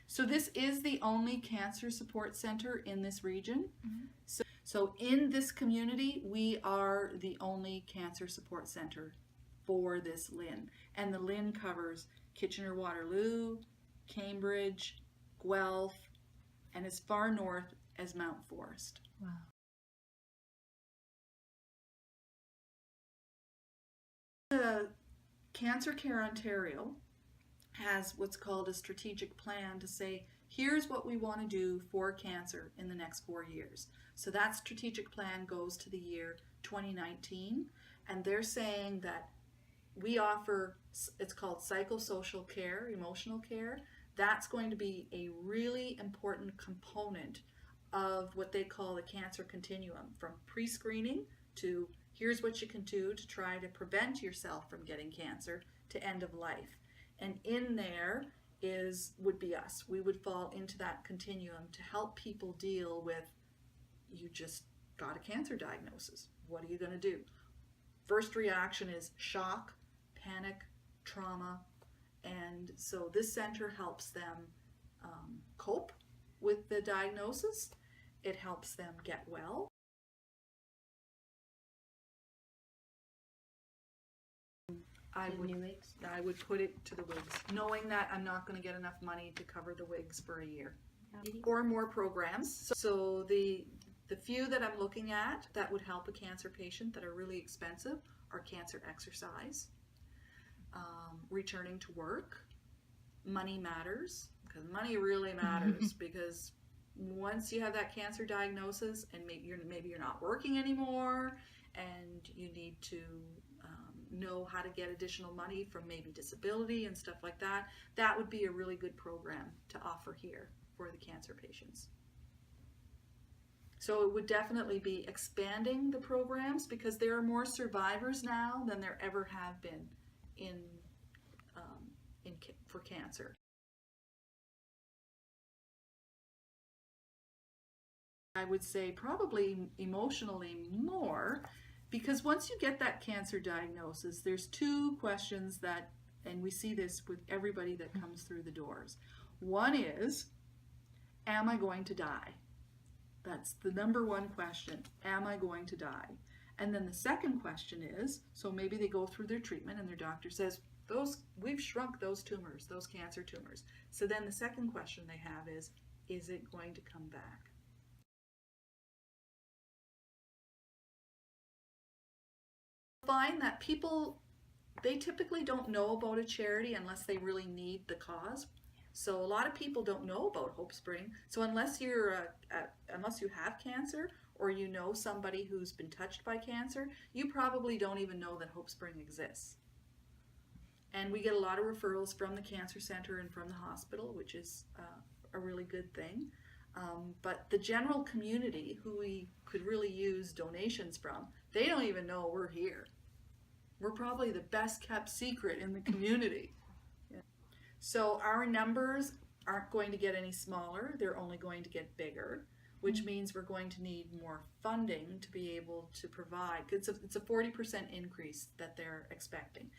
So this is the only cancer support center in this region. So in this community, we are the only cancer support center for this LHIN. And the LHIN covers Kitchener-Waterloo, Cambridge, Guelph, and as far north as Mount Forest. Wow. Cancer Care Ontario has what's called a strategic plan to say, here's what we want to do for cancer in the next 4 years. So that strategic plan goes to the year 2019, and they're saying that we offer, it's called psychosocial care, emotional care. That's going to be a really important component of what they call the cancer continuum, from pre-screening to here's what you can do to try to prevent yourself from getting cancer to end of life. And in there would be us. We would fall into that continuum to help people deal with, you just got a cancer diagnosis. What are you going to do? First reaction is shock, panic, trauma, and so this center helps them cope with the diagnosis. It helps them get well. I would put it to the wigs, knowing that I'm not going to get enough money to cover the wigs for a year. Or more programs. So the few that I'm looking at that would help a cancer patient that are really expensive are cancer exercise, returning to work, money matters, because money really matters because once you have that cancer diagnosis and maybe you're not working anymore and you need to know how to get additional money from maybe disability and stuff like that, that would be a really good program to offer here for the cancer patients. So it would definitely be expanding the programs because there are more survivors now than there ever have been for cancer. I would say probably emotionally more, because once you get that cancer diagnosis, there's two questions that, and we see this with everybody that comes through the doors. One is, am I going to die? That's the number one question. Am I going to die? And then the second question is, so maybe they go through their treatment and their doctor says, we've shrunk those tumors, those cancer tumors. So then the second question they have is it going to come back? Find that people, they typically don't know about a charity unless they really need the cause. So a lot of people don't know about HopeSpring. So unless you have cancer or you know somebody who's been touched by cancer, you probably don't even know that HopeSpring exists. And we get a lot of referrals from the cancer center and from the hospital, which is a really good thing. But the general community, who we could really use donations from, they don't even know we're here. We're probably the best kept secret in the community. Yeah. So our numbers aren't going to get any smaller, they're only going to get bigger, which means we're going to need more funding to be able to provide. It's a 40% increase that they're expecting.